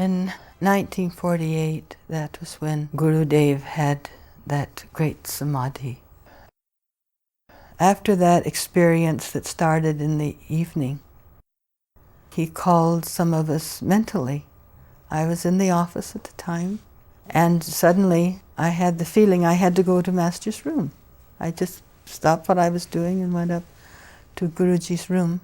In 1948, that was when Gurudev had that great Samadhi. After that experience that started in the evening, he called some of us mentally. I was in the office at the time, and suddenly I had the feeling I had to go to Master's room. I just stopped what I was doing and went up to Guruji's room,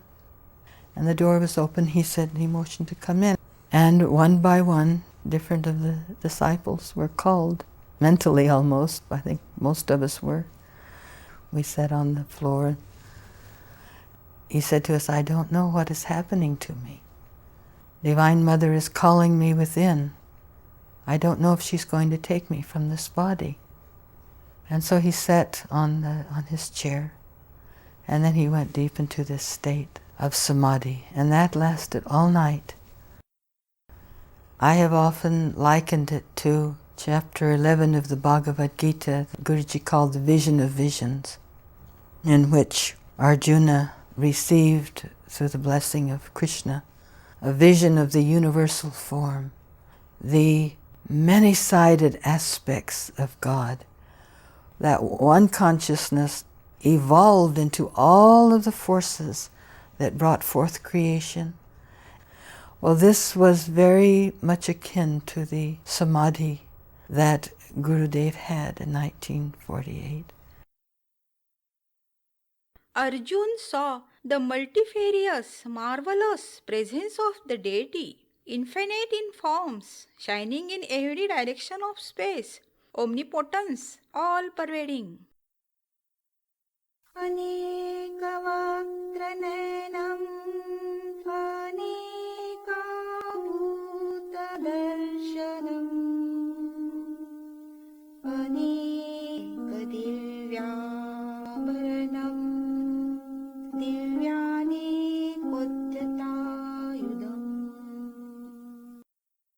and the door was open. He motioned to come in. And one by one, different of the disciples were called, mentally almost. I think most of us were. We sat on the floor. He said to us, "I don't know what is happening to me. Divine Mother is calling me within. I don't know if she's going to take me from this body." And so he sat on his chair, and then he went deep into this state of Samadhi, and that lasted all night. I have often likened it to chapter 11 of the Bhagwat Geeta, Guruji called the Vision of Visions, in which Arjuna received, through the blessing of Krishna, a vision of the universal form, the many-sided aspects of God. That one consciousness evolved into all of the forces that brought forth creation. Well, this was very much akin to the Samadhi that Gurudev had in 1948. Arjun saw the multifarious, marvelous presence of the deity, infinite in forms, shining in every direction of space, omnipotence, all-pervading. Anekavakranenam anekabhutadarshanam anekadivyabaranam divyanekodyatayudam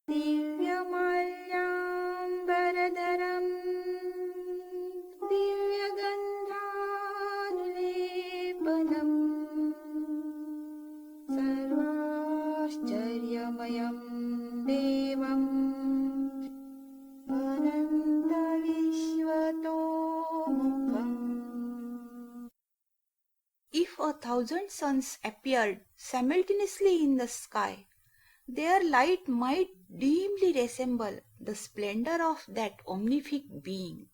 divyamalyambaradaram divyagandhanulepanam sarvascharyamayam devam anantavishvatomukham. If 1,000 suns appeared simultaneously in the sky, their light might dimly resemble the splendor of that omnific being.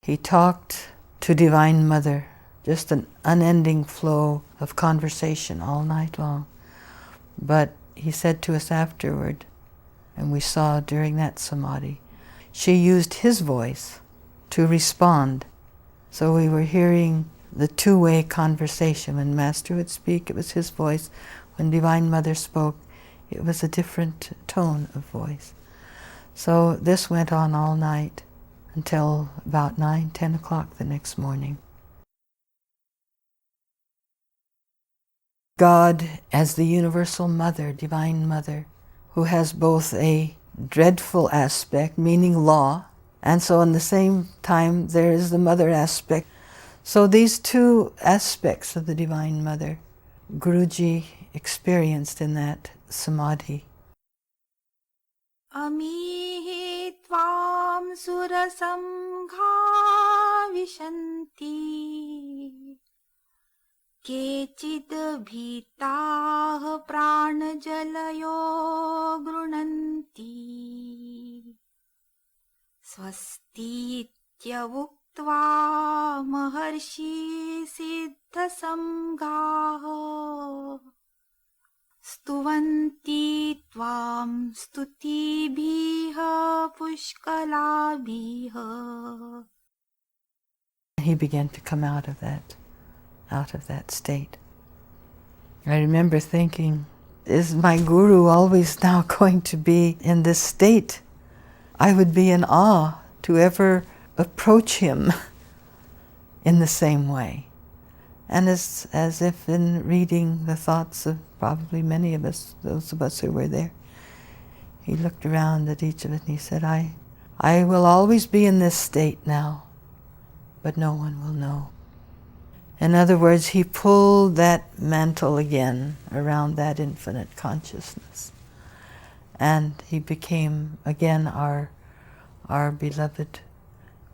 He talked to Divine Mother, just an unending flow of conversation all night long. But he said to us afterward, and we saw during that Samadhi, she used his voice to respond. So we were hearing the two-way conversation. When Master would speak, it was his voice. When Divine Mother spoke, it was a different tone of voice. So this went on all night until about 9-10 o'clock the next morning. God as the universal mother, Divine Mother, who has both a dreadful aspect, meaning law, and so in the same time there is the mother aspect. So these two aspects of the Divine Mother, Guruji experienced in that Samadhi. Amihi tvam surasamgha vishanti kechid bhitah pranajalayo grunanti swastityavuktva maharshi siddhasamgaha stuvanti tvam stutibhiha pushkalabhiha. He began to come out of that state. I remember thinking, is my Guru always now going to be in this state? I would be in awe to ever approach him in the same way. And as if in reading the thoughts of probably many of us, those of us who were there, he looked around at each of us and he said, I will always be in this state now, but no one will know. In other words, he pulled that mantle again around that infinite consciousness. And he became again our beloved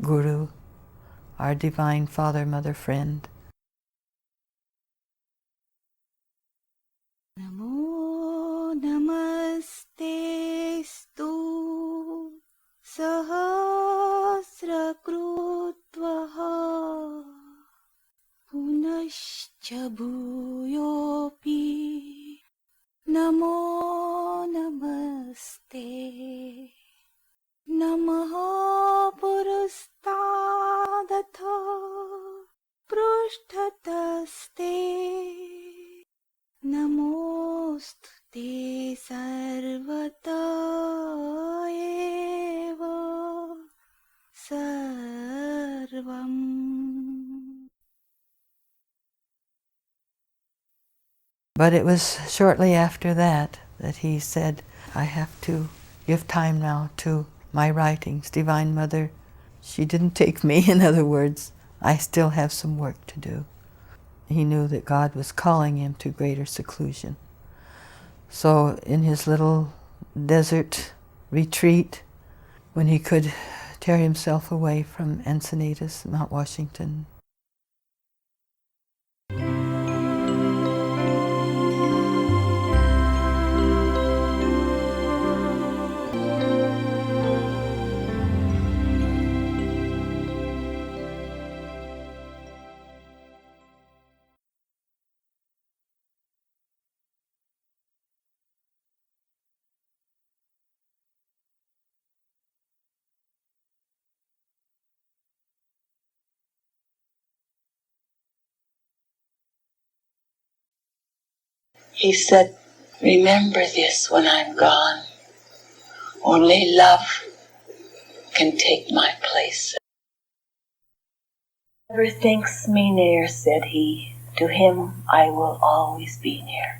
Guru, our divine father, mother, friend. Namo namastestu sahasrakrutvaha punascha bhuyopi namo namaste namaha purustadatha पृष्ठतस्ते नमोस्तुते सर्वतो एव सर्वम्. But it was shortly after that he said, I have to give time now to my writings. Divine Mother, she didn't take me, in other words. I still have some work to do. He knew that God was calling him to greater seclusion. So in his little desert retreat, when he could tear himself away from Encinitas, Mount Washington, he said, remember this when I'm gone. Only love can take my place. Whoever thinks me near, said he, to him I will always be near.